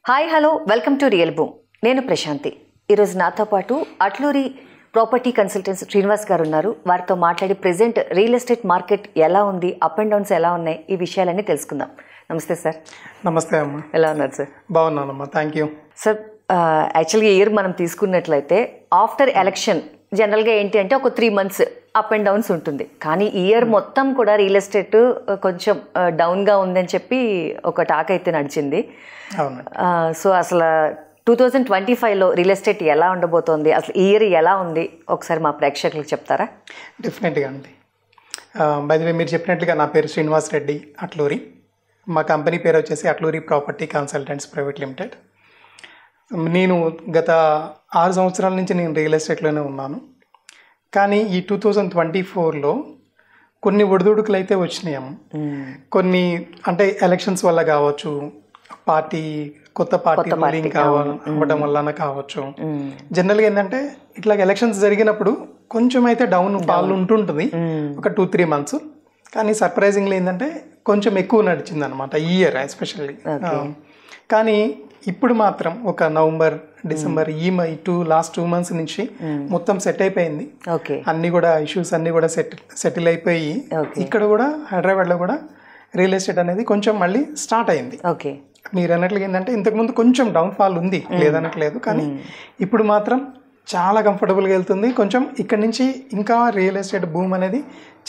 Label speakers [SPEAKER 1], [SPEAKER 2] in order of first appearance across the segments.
[SPEAKER 1] Hi hello welcome to real boom. నేను ప్రశాంతి. ఈరోజు నాతో పాటు అట్లూరి ప్రాపర్టీ కన్సల్టెంట్స్ శ్రీనివాస్ గారు ఉన్నారు. వారితో మాట్లాడి ప్రెజెంట్ రియల్ ఎస్టేట్ మార్కెట్ ఎలా ఉంది, అప్ అండ్ డౌన్స్ ఎలా ఉన్నాయి, ఈ విషయాలన్నీ తెలుసుకుందాం. నమస్తే సార్.
[SPEAKER 2] నమస్తే అమ్మ.
[SPEAKER 1] ఎలా ఉన్నారు సార్?
[SPEAKER 2] బాగున్నానమ్మా, థ్యాంక్ యూ
[SPEAKER 1] సార్. యాక్చువల్గా ఇయర్ మనం తీసుకున్నట్లయితే ఆఫ్టర్ ఎలక్షన్ జనరల్గా ఏంటి అంటే ఒక 3 months అప్ అండ్ డౌన్స్ ఉంటుంది. కానీ ఇయర్ మొత్తం కూడా రియల్ ఎస్టేట్ కొంచెం డౌన్గా ఉందని చెప్పి ఒక టాక్ అయితే నడిచింది. సో అసలు 2025లో రియల్ ఎస్టేట్ ఎలా ఉండబోతోంది, అసలు ఇయర్ ఎలా ఉంది, ఒకసారి మా ప్రేక్షకులకు చెప్తారా?
[SPEAKER 2] డెఫినెట్గా అండి. బై ది వే, మీరు చెప్పినట్లుగా నా పేరు శ్రీనివాస్ రెడ్డి అట్లూరి. మా కంపెనీ పేరు వచ్చేసి Atluri property consultants private limited. నేను గత 6 సంవత్సరాల నుంచి నేను రియల్ ఎస్టేట్లోనే ఉన్నాను. కానీ ఈ 2024లో కొన్ని ఒడిదుడుకులు అయితే వచ్చినాయమ్మ. కొన్ని అంటే ఎలక్షన్స్ వల్ల కావచ్చు, కొత్త పార్టీ రూలింగ్ అవ్వడం వల్ల కావచ్చు. జనరల్గా ఏంటంటే ఇట్లా ఎలక్షన్స్ జరిగినప్పుడు కొంచెం అయితే డౌన్ ఫాల్ ఉంటుంటుంది ఒక 2-3 months. కానీ సర్ప్రైజింగ్లీ ఏంటంటే కొంచెం ఎక్కువ నడిచింది అనమాట ఈ ఇయర్ ఎస్పెషల్లీ. కానీ ఇప్పుడు మాత్రం ఒక నవంబర్, డిసెంబర్ ఈ లాస్ట్ 2 months నుంచి మొత్తం సెట్ అయిపోయింది. అన్ని కూడా ఇష్యూస్ అన్ని కూడా సెటిల్ అయిపోయి ఇక్కడ కూడా హైదరాబాద్లో కూడా రియల్ ఎస్టేట్ అనేది కొంచెం మళ్ళీ స్టార్ట్ అయింది. మీరు అన్నట్లుగా ఏంటంటే ఇంతకుముందు కొంచెం డౌన్ఫాల్ ఉంది, లేదనట్లేదు. కానీ ఇప్పుడు మాత్రం చాలా కంఫర్టబుల్గా వెళ్తుంది. కొంచెం ఇక్కడ నుంచి ఇంకా రియల్ ఎస్టేట్ బూమ్ అనేది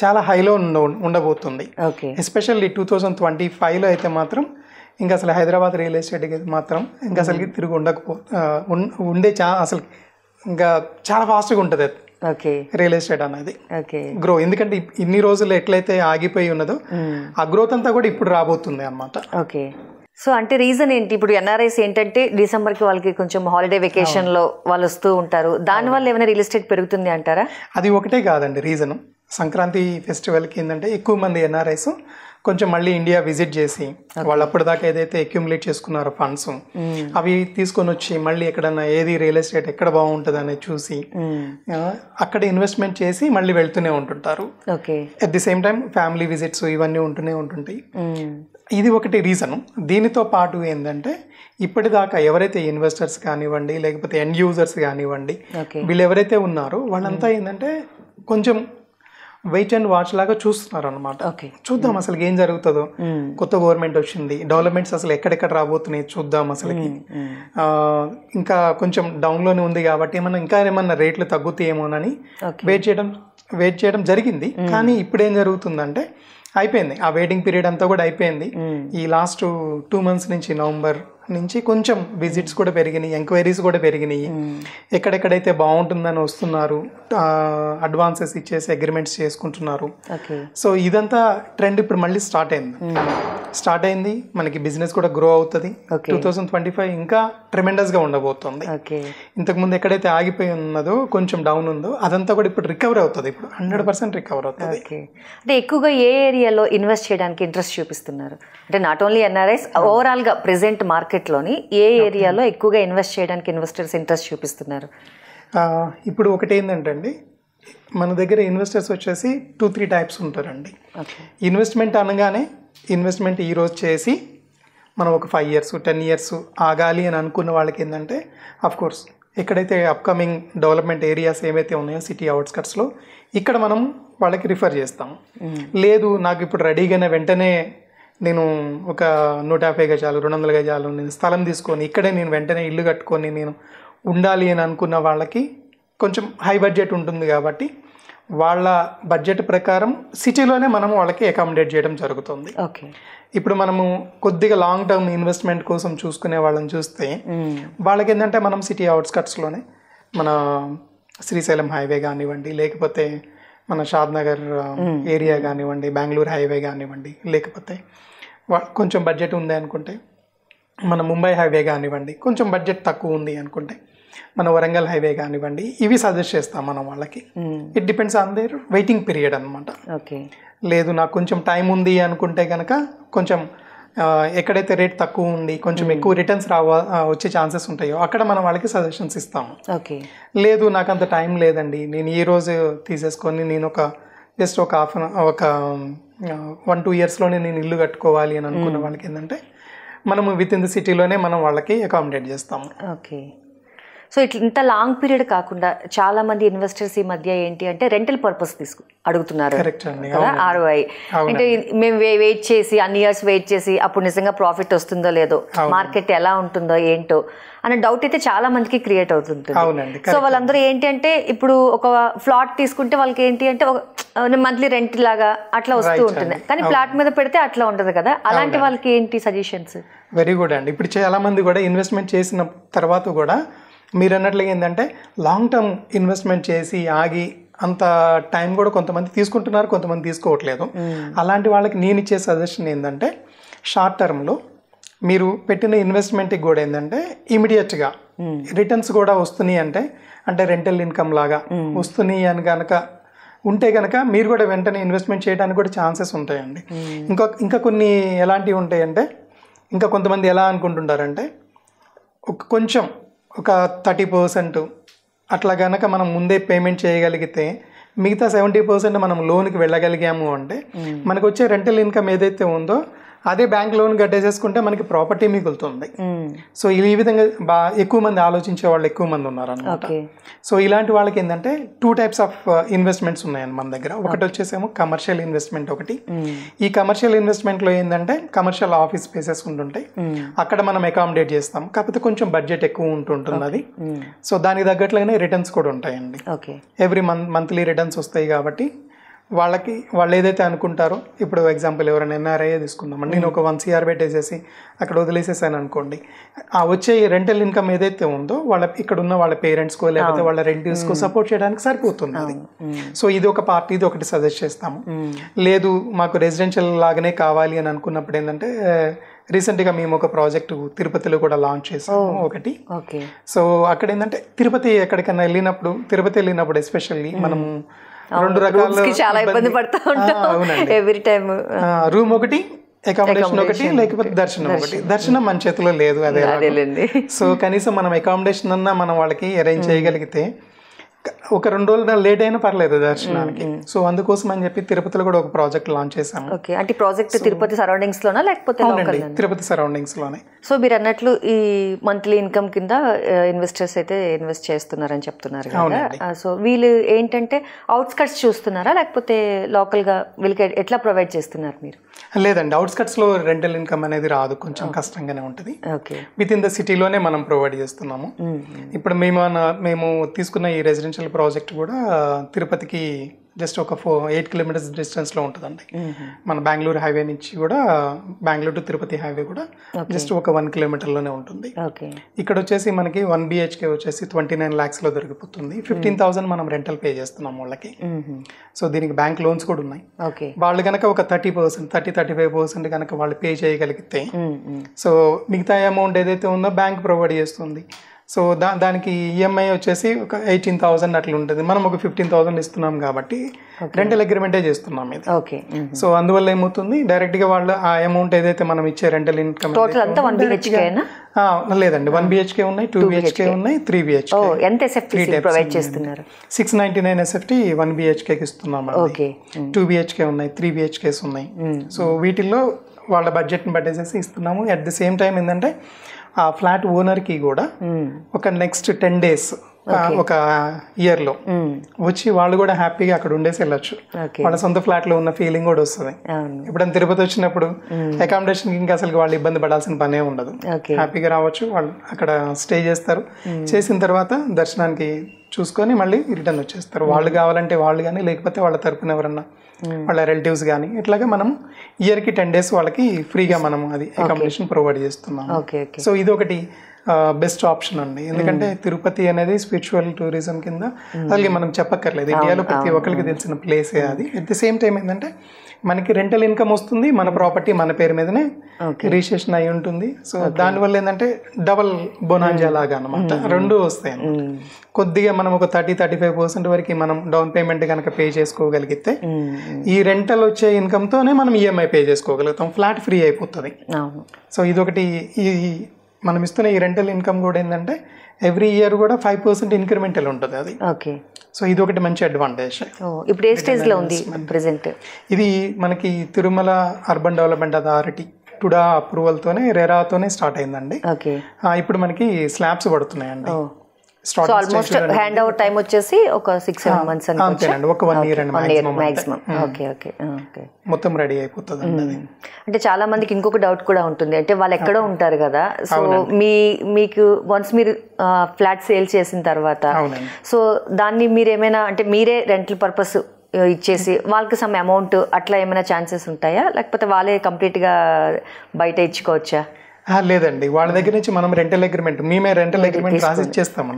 [SPEAKER 2] చాలా హైలో ఉండబోతుంది. ఎస్పెషల్లీ 2025లో అయితే మాత్రం ఇంకా అసలు హైదరాబాద్ రియల్ ఎస్టేట్కి మాత్రం ఇంకా అసలు తిరిగి అసలు ఇంకా చాలా ఫాస్ట్గా ఉంటుంది రియల్ ఎస్టేట్ అనేది గ్రో. ఎందుకంటే ఇన్ని రోజులు ఎట్లయితే ఆగిపోయి ఉన్నదో ఆ గ్రోత్ అంతా కూడా ఇప్పుడు రాబోతుంది అన్నమాట.
[SPEAKER 1] సో అంటే రీజన్ ఏంటి? ఇప్పుడు ఎన్ఆర్ఐస్ ఏంటంటే డిసెంబర్కి వాళ్ళకి కొంచెం హాలిడే వెకేషన్లో వాళ్ళు వస్తూ ఉంటారు. దానివల్ల ఏమైనా రియల్ ఎస్టేట్ పెరుగుతుంది అంటారా?
[SPEAKER 2] అది ఒకటే కాదండి రీజన్. సంక్రాంతి ఫెస్టివల్కి ఏంటంటే ఎక్కువ మంది ఎన్ఆర్ఐస్ కొంచెం మళ్ళీ ఇండియా విజిట్ చేసి వాళ్ళు అప్పటిదాకా ఏదైతే అక్యుములేట్ చేసుకున్నారో ఫండ్స్ అవి తీసుకొని వచ్చి మళ్ళీ ఎక్కడన్నా ఏది రియల్ ఎస్టేట్ ఎక్కడ బాగుంటుంది అనేది చూసి అక్కడ ఇన్వెస్ట్మెంట్ చేసి మళ్ళీ వెళ్తూనే ఉంటుంటారు. At the same time family visits ఇవన్నీ ఉంటూనే ఉంటుంటాయి. ఇది ఒకటి రీజను. దీనితో పాటు ఏంటంటే ఇప్పటిదాకా ఎవరైతే ఇన్వెస్టర్స్ కానివ్వండి, లేకపోతే ఎండ్ యూజర్స్ కానివ్వండి, వీళ్ళు ఎవరైతే ఉన్నారో వాళ్ళంతా ఏంటంటే కొంచెం వెయిట్ అండ్ వాచ్ లాగా చూస్తున్నారు అనమాట. చూద్దాం అసలు ఏం జరుగుతుందో, కొత్త గవర్నమెంట్ వచ్చింది, డెవలప్మెంట్స్ అసలు ఎక్కడెక్కడ రాబోతున్నాయి చూద్దాం అసలుకి. ఇంకా కొంచెం డౌన్లోనే ఉంది కాబట్టి ఏమన్నా రేట్లు తగ్గుతాయేమోనని వెయిట్ చేయడం జరిగింది. కానీ ఇప్పుడు ఏం జరుగుతుందంటే అయిపోయింది ఆ వెయిటింగ్ పీరియడ్ అంతా కూడా అయిపోయింది. ఈ లాస్ట్ 2 months నుంచి నవంబర్ నుంచి కొంచెం విజిట్స్ కూడా పెరిగినాయి, ఎంక్వైరీస్ కూడా పెరిగినాయి. ఎక్కడెక్కడైతే బాగుంటుందని వస్తున్నారు, అడ్వాన్సెస్ ఇచ్చేసి అగ్రిమెంట్స్ చేసుకుంటున్నారు. సో ఇదంతా ట్రెండ్ ఇప్పుడు మళ్ళీ స్టార్ట్ అయింది. మనకి బిజినెస్ కూడా గ్రో అవుతుంది. 2025 ఇంకా ట్రెమెండస్ గా ఉండబోతుంది. ఇంతకుముందు ఎక్కడైతే ఆగిపోయి ఉన్నదో కొంచెం డౌన్ ఉందో అదంతా కూడా ఇప్పుడు రికవర్ అవుతుంది. ఇప్పుడు 100% రికవర్ అవుతుంది.
[SPEAKER 1] అంటే ఎక్కువగా ఏ ఏరియాలో ఇన్వెస్ట్ చేయడానికి ఇంట్రెస్ట్ చూపిస్తున్నారు? అంటే నాట్ ఓన్లీ ఎన్ఆర్ఐస్, ఓవరాల్ గా ప్రెసెంట్ మార్కెట్లోని ఏ ఏరియాలో ఎక్కువగా ఇన్వెస్ట్ చేయడానికి ఇన్వెస్టర్స్ ఇంట్రెస్ట్ చూపిస్తున్నారు?
[SPEAKER 2] ఇప్పుడు ఒకటి ఏంటంటే అండి, మన దగ్గర ఇన్వెస్టర్స్ వచ్చేసి 2-3 types ఉంటారండి. ఇన్వెస్ట్మెంట్ అనగానే ఇన్వెస్ట్మెంట్ ఈరోజు చేసి మనం ఒక 5 years 10 years ఆగాలి అని అనుకున్న వాళ్ళకి ఏంటంటే అఫ్కోర్స్ ఎక్కడైతే అప్కమింగ్ డెవలప్మెంట్ ఏరియాస్ ఏవైతే ఉన్నాయో సిటీ అవుట్స్కట్స్లో ఇక్కడ మనం వాళ్ళకి రిఫర్ చేస్తాము. లేదు నాకు ఇప్పుడు రెడీగానే వెంటనే నేను ఒక 150 గజాలు 200 గజాలు నేను స్థలం తీసుకొని ఇక్కడే నేను వెంటనే ఇల్లు కట్టుకొని నేను ఉండాలి అని అనుకున్న వాళ్ళకి కొంచెం హై బడ్జెట్ ఉంటుంది కాబట్టి వాళ్ళ బడ్జెట్ ప్రకారం సిటీలోనే మనం వాళ్ళకి అకామిడేట్ చేయడం జరుగుతుంది. ఇప్పుడు మనము కొద్దిగా లాంగ్ టర్మ్ ఇన్వెస్ట్మెంట్ కోసం చూసుకునే వాళ్ళని చూస్తే వాళ్ళకి ఏంటంటే మనం సిటీ అవుట్స్కట్స్లోనే మన శ్రీశైలం హైవే కానివ్వండి, లేకపోతే మన షాద్నగర్ ఏరియా కానివ్వండి, బెంగళూరు హైవే కానివ్వండి, లేకపోతే కొంచెం బడ్జెట్ ఉంది అనుకుంటే మన ముంబై హైవే కానివ్వండి, కొంచెం బడ్జెట్ తక్కువ ఉంది అనుకుంటే మన వరంగల్ హైవే కానివ్వండి, ఇవి సజెస్ట్ చేస్తాం మనం వాళ్ళకి. It depends on their waiting period అనమాట. లేదు నాకు కొంచెం టైం ఉంది అనుకుంటే కనుక కొంచెం ఎక్కడైతే రేట్ తక్కువ ఉంది, కొంచెం ఎక్కువ రిటర్న్స్ వచ్చే ఛాన్సెస్ ఉంటాయో అక్కడ మనం వాళ్ళకి సజెషన్స్ ఇస్తాము. లేదు నాకు అంత టైం లేదండి, నేను ఈ రోజు తీసేసుకొని నేను జస్ట్ ఒక 1-2 yearsలోనే నేను ఇల్లు కట్టుకోవాలి అని అనుకున్న వాళ్ళకి ఏంటంటే మనము విత్ ఇన్ ద సిటీలోనే మనం వాళ్ళకి అకామిడేట్ చేస్తాము.
[SPEAKER 1] ఓకే. సో ఇట్లా ఇంత లాంగ్ పీరియడ్ కాకుండా చాలా మంది ఇన్వెస్టర్స్ ఈ మధ్య ఏంటి అంటే రెంటల్ పర్పస్ అడుగుతున్నారు కదా, ROI. అంటే మేము వెయిట్ చేసి అన్ని ఇయర్స్ వెయిట్ చేసి అప్పుడు నిజంగా ప్రాఫిట్ వస్తుందో లేదో, మార్కెట్ ఎలా ఉంటుందో ఏంటో అనే డౌట్ అయితే చాలా మందికి క్రియేట్ అవుతుంటుంది. సో వాళ్ళందరూ ఏంటి అంటే ఇప్పుడు ఒక ఫ్లాట్ తీసుకుంటే వాళ్ళకి ఏంటి అంటే మంత్లీ రెంట్ లాగా అట్లా వస్తూ ఉంటుంది, కానీ ఫ్లాట్ మీద పెడితే అట్లా ఉండదు కదా, అలాంటి వాళ్ళకి ఏంటి సజెషన్స్?
[SPEAKER 2] వెరీ గుడ్ అండి. ఇప్పుడు చాలా మంది కూడా ఇన్వెస్ట్మెంట్ చేసిన తర్వాత కూడా మీరు అన్నట్లుగా ఏంటంటే లాంగ్ టర్మ్ ఇన్వెస్ట్మెంట్ చేసి ఆగి అంత టైం కూడా కొంతమంది తీసుకుంటున్నారు, కొంతమంది తీసుకోవట్లేదు. అలాంటి వాళ్ళకి నేను ఇచ్చే సజెషన్ ఏంటంటే షార్ట్ టర్మ్లో మీరు పెట్టిన ఇన్వెస్ట్మెంట్కి కూడా ఏంటంటే ఇమీడియట్గా రిటర్న్స్ కూడా వస్తున్నాయి అంటే రెంటల్ ఇన్కమ్ లాగా వస్తున్నాయి అని కనుక ఉంటే కనుక మీరు కూడా వెంటనే ఇన్వెస్ట్మెంట్ చేయడానికి కూడా ఛాన్సెస్ ఉంటాయండి. ఇంకా కొన్ని ఎలాంటివి ఉంటాయంటే, ఇంకా కొంతమంది ఎలా అనుకుంటుంటారంటే కొంచెం ఒక 30% అట్లా కనుక మనం ముందే పేమెంట్ చేయగలిగితే మిగతా 70% మనం లోన్కి వెళ్ళగలిగాము అంటే మనకు వచ్చే రెంటల్ ఇన్కమ్ ఏదైతే ఉందో అదే బ్యాంక్ లోన్ కట్టేసేసుకుంటే మనకి ప్రాపర్టీ మిగులుతుంది. సో ఈ విధంగా ఎక్కువ మంది ఆలోచించే వాళ్ళు ఎక్కువ మంది ఉన్నారు అన్నమాట. సో ఇలాంటి వాళ్ళకి ఏంటంటే 2 types ఆఫ్ ఇన్వెస్ట్మెంట్స్ ఉన్నాయండి మన దగ్గర. ఒకటి వచ్చేసేమో కమర్షియల్ ఇన్వెస్ట్మెంట్ ఒకటి. ఈ కమర్షియల్ ఇన్వెస్ట్మెంట్లో ఏంటంటే కమర్షియల్ ఆఫీస్ స్పేసెస్ ఉంటుంటాయి, అక్కడ మనం అకామిడేట్ చేస్తాం, కాకపోతే కొంచెం బడ్జెట్ ఎక్కువ ఉంటుంటుంది అది. సో దానికి తగ్గట్లుగానే రిటర్న్స్ కూడా ఉంటాయండి. ఎవ్రీ మంత్లీ రిటర్న్స్ వస్తాయి కాబట్టి వాళ్ళు ఏదైతే అనుకుంటారో, ఇప్పుడు ఎగ్జాంపుల్ ఎవరైనా NRI తీసుకుందామండి, నేను ఒక 1 CR పెట్టేసేసి అక్కడ వదిలేసేసాను అనుకోండి, ఆ వచ్చే రెంటల్ ఇన్కమ్ ఏదైతే ఉందో ఇక్కడ ఉన్న వాళ్ళ పేరెంట్స్కో లేకపోతే వాళ్ళ రిలేటివ్స్కో సపోర్ట్ చేయడానికి సరిపోతుంది అది. సో ఇది ఒక పార్ట్, ఇది ఒకటి సజెస్ట్ చేస్తాము. లేదు మాకు రెసిడెన్షియల్ లాగానే కావాలి అని అనుకున్నప్పుడు ఏంటంటే రీసెంట్గా మేము ఒక ప్రాజెక్ట్ తిరుపతిలో కూడా లాంచ్ చేసాము ఒకటి. సో అక్కడ ఏంటంటే తిరుపతి వెళ్ళినప్పుడు ఎస్పెషల్లీ మనము 2 రకాల
[SPEAKER 1] చాలా ఇబ్బంది పడతా ఉంటాం ఎవ్రీ టైం.
[SPEAKER 2] రూమ్ ఒకటి, అకామిడేషన్ ఒకటి, లేకపోతే దర్శనం ఒకటి. దర్శనం మన చేతిలో లేదు అదే. సో కనీసం మనం అకామిడేషన్ అన్నా మనం వాళ్ళకి అరేంజ్ చేయగలిగితే ఒక 2 రోజులు లేట్ అయినా పర్లేదు దర్శనానికి. సో అందుకోసం అని చెప్పి తిరుపతిలో కూడా ఒక ప్రాజెక్ట్ లాంచ్ చేసాము.
[SPEAKER 1] అంటే ప్రాజెక్ట్ తిరుపతి సరౌండింగ్స్ లోనా లేకపోతే
[SPEAKER 2] తిరుపతి సరౌండింగ్స్ లోనే.
[SPEAKER 1] సో మీరు అన్నట్లు ఈ మంత్లీ ఇన్కమ్ కింద ఇన్వెస్టర్స్ అయితే ఇన్వెస్ట్ చేస్తున్నారని చెప్తున్నారు కదా. సో వీళ్ళు ఏంటంటే అవుట్స్కట్స్ చూస్తున్నారా లేకపోతే లోకల్ గా వీళ్ళకి ఎట్లా ప్రొవైడ్ చేస్తున్నారు మీరు?
[SPEAKER 2] లేదండి, అవుట్స్కట్స్ లో రెంటల్ ఇన్కమ్ అనేది రాదు, కొంచెం కష్టంగానే ఉంటుంది. విత్ ఇన్ ద సిటీలోనే మనం ప్రొవైడ్ చేస్తున్నాము. ఇప్పుడు మేము తీసుకున్న ఈ రెసిడెన్షియల్ ప్రాజెక్ట్ కూడా తిరుపతికి జస్ట్ ఒక 8 kilometers డిస్టెన్స్లో ఉంటుందండి. మన బెంగళూరు హైవే నుంచి కూడా, బెంగళూరు టు తిరుపతి హైవే కూడా జస్ట్ ఒక 1 kilometerలోనే ఉంటుంది. ఇక్కడ వచ్చేసి మనకి 1 BHK వచ్చేసి 29 lakhsలో దొరికిపోతుంది. 15,000 మనం రెంటల్ పే చేస్తున్నాం వాళ్ళకి. సో దీనికి బ్యాంక్ లోన్స్ కూడా ఉన్నాయి. వాళ్ళు కనుక ఒక 30-35% కనుక వాళ్ళు పే చేయగలిగితే సో మిగతా అమౌంట్ ఏదైతే ఉందో బ్యాంక్ ప్రొవైడ్ చేస్తుంది. సో దానికి ఈఎంఐ వచ్చేసి ఒక 18,000 అట్లా ఉంటుంది. మనం ఒక 15,000 ఇస్తున్నాం కాబట్టి రెంటల్ అగ్రిమెంటే చేస్తున్నాం ఇది. సో అందువల్ల ఏమవుతుంది, డైరెక్ట్గా వాళ్ళు ఆ అమౌంట్ ఏదైతే మనం ఇచ్చే రెంటల్ ఇన్కమ్ లేదండి, 1 BHK ఉన్నాయి, 2 BHK ఉన్నాయి, 3 BHK. 699 SFT 1 BHKకి ఇస్తున్నాం. 2 BHK ఉన్నాయి, 3 BHKs ఉన్నాయి. సో వీటిల్లో వాళ్ళ బడ్జెట్ని పట్టేసేసి ఇస్తున్నాము. అట్ ది సేమ్ టైం ఏంటంటే ఆ ఫ్లాట్ ఓనర్కి కూడా ఒక నెక్స్ట్ 10 days ఒక ఇయర్లో వచ్చి వాళ్ళు కూడా హ్యాపీగా అక్కడ ఉండేసి వెళ్ళొచ్చు. వాళ్ళ సొంత ఫ్లాట్లో ఉన్న ఫీలింగ్ కూడా వస్తుంది. ఎప్పుడైనా తిరుపతి వచ్చినప్పుడు అకామిడేషన్కి ఇంకా అసలు వాళ్ళు ఇబ్బంది పడాల్సిన పనే ఉండదు, హ్యాపీగా రావచ్చు. వాళ్ళు అక్కడ స్టే చేస్తారు, చేసిన తర్వాత దర్శనానికి చూసుకొని మళ్ళీ రిటర్న్ వచ్చేస్తారు. వాళ్ళు కావాలంటే వాళ్ళు కానీ, లేకపోతే వాళ్ళ తరపున ఎవరన్నా వాళ్ళ రిలేటివ్స్ కానీ, ఇట్లాగా మనం ఇయర్కి 10 days వాళ్ళకి ఫ్రీగా మనం అది అకామిడేషన్ ప్రొవైడ్ చేస్తున్నాం. సో ఇది ఒకటి బెస్ట్ ఆప్షన్ అండి. ఎందుకంటే తిరుపతి అనేది స్పిరిచువల్ టూరిజం కింద అలాగే మనం చెప్పక్కర్లేదు, ఇండియాలో ప్రతి ఒక్కరికి తెలిసిన ప్లేసే అది. అట్ ది సేమ్ టైం ఏంటంటే మనకి రెంటల్ ఇన్కమ్ వస్తుంది, మన ప్రాపర్టీ మన పేరు మీదనే రిజిస్ట్రేషన్ అయి ఉంటుంది. సో దానివల్ల ఏంటంటే డబల్ బొనాంజా లాగా అనమాట, రెండు వస్తాయి. కొద్దిగా మనం ఒక 30-35% వరకు మనం డౌన్ పేమెంట్ కనుక పే చేసుకోగలిగితే ఈ రెంటల్ వచ్చే ఇన్కమ్తోనే మనం ఈఎంఐ పే చేసుకోగలుగుతాం, ఫ్లాట్ ఫ్రీ అయిపోతుంది. సో ఇదొకటి, ఈ మనం ఇస్తున్న ఈ రెంటల్ ఇన్కమ్ కూడా ఏంటంటే ఎవ్రీ ఇయర్ కూడా 5% ఇంక్రిమెంటల్ ఉంటుంది అది. సో ఇది ఒకటి మంచి అడ్వాంటేజ్.
[SPEAKER 1] ఇప్పుడు ఏ స్టేజ్ లో ఉంది ప్రెజెంట్?
[SPEAKER 2] ఇది మనకి Tirumala urban development authority TUDA అప్రూవల్తోనే రెరాతోనే స్టార్ట్ అయిందండి.
[SPEAKER 1] ఓకే.
[SPEAKER 2] ఇప్పుడు మనకి స్లాబ్స్ పడుతున్నాయండి.
[SPEAKER 1] So almost hand over time వచ్చేసి ఒక 6-7 months
[SPEAKER 2] అంతేనండి, ఒక 1 year అండి
[SPEAKER 1] మాక్సిమం. Okay okay okay.
[SPEAKER 2] మొత్తం రెడీ అయిపోతుంది అండి.
[SPEAKER 1] అంటే చాలా మందికి ఇంకొక డౌట్ కూడా ఉంటుంది, అంటే వాళ్ళు ఎక్కడో ఉంటారు కదా, సో మీకు వన్స్ మీరు ఫ్లాట్ సేల్ చేసిన తర్వాత సో దాన్ని మీరు ఏమైనా అంటే మీరే రెంటల్ పర్పస్ ఇచ్చేసి వాళ్ళకి సమ్ అమౌంట్ అట్లా ఏమైనా ఛాన్సెస్ ఉంటాయా, లేకపోతే వాళ్ళే కంప్లీట్గా బయట ఇచ్చుకోవచ్చా?
[SPEAKER 2] లేదండి, వాళ్ళ దగ్గర నుంచి మనం రెంటల్ అగ్రిమెంట్ మేమే రెంటల్ అగ్రిమెంట్ రాసి ఇచ్చేస్తాం.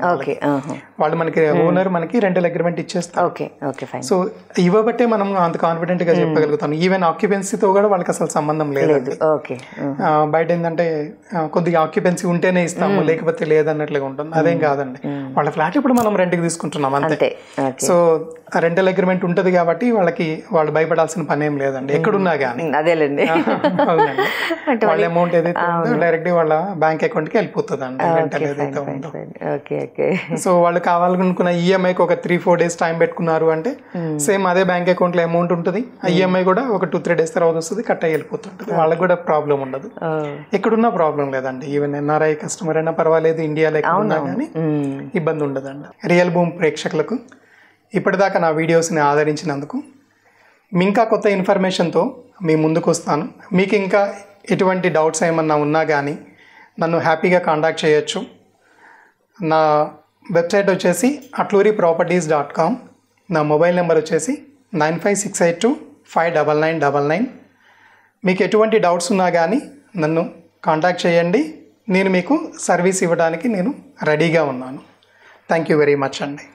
[SPEAKER 2] వాళ్ళు మనకి ఓనర్ మనకి రెంటల్ అగ్రిమెంట్ ఇచ్చేస్తాం. సో ఇవ్వబట్టే మనం అంత కాన్ఫిడెంట్ గా చెప్పగలుగుతాం. ఈవెన్ ఆక్యుపెన్సీతో కూడా వాళ్ళకి అసలు సంబంధం లేదు. బయట ఏంటంటే కొద్దిగా ఆక్యుపెన్సీ ఉంటేనే ఇస్తాము లేకపోతే లేదన్నట్లుగా ఉంటుంది. అదేం కాదండి, వాళ్ళ ఫ్లాట్ ఇప్పుడు మనం రెంట్కి తీసుకుంటున్నాం అంతే. సో రెంటల్ అగ్రిమెంట్ ఉంటది కాబట్టి వాళ్ళు భయపడాల్సిన పని ఏం లేదండి ఎక్కడున్నా కానీ.
[SPEAKER 1] అదేలేండి,
[SPEAKER 2] వాళ్ళ అమౌంట్ ఏదైతే డైరెక్ట్ వాళ్ళ బ్యాంక్ అకౌంట్ కి వెళ్ళిపోతుంది అండి రెంటల్ ఏదైతే ఉందో. సో వాళ్ళు కావాలనుకున్న ఈఎంఐకి ఒక 3-4 days టైం పెట్టుకున్నారు అంటే సేమ్ అదే బ్యాంక్ అకౌంట్ లో అమౌంట్ ఉంటుంది. ఆ ఈఎంఐ కూడా ఒక 2-3 days తర్వాత వస్తుంది, కట్ అయ్యి వెళ్ళిపోతుంటుంది. వాళ్ళకి కూడా ప్రాబ్లం ఉండదు, ఎక్కడున్నా ప్రాబ్లం లేదండి. ఈవెన్ ఎన్ఆర్ఐ కస్టమర్ అయినా పర్వాలేదు, ఇండియాలో ఎక్కడున్నా కానీ ఇబ్బంది ఉండదండి. రియల్ భూమి ప్రేక్షకులకు ఇప్పటిదాకా నా వీడియోస్ని ఆదరించినందుకు ఇంకా కొత్త ఇన్ఫర్మేషన్తో మీ ముందుకు వస్తాను. మీకు ఇంకా ఎటువంటి డౌట్స్ ఏమన్నా ఉన్నా కానీ నన్ను హ్యాపీగా కాంటాక్ట్ చేయొచ్చు. నా వెబ్సైట్ వచ్చేసి atluriproperties.com. నా మొబైల్ నెంబర్ వచ్చేసి 9568259999. మీకు ఎటువంటి డౌట్స్ ఉన్నా కానీ నన్ను కాంటాక్ట్ చేయండి, నేను మీకు సర్వీస్ ఇవ్వడానికి నేను రెడీగా ఉన్నాను. థ్యాంక్ యూ వెరీ మచ్ అండి.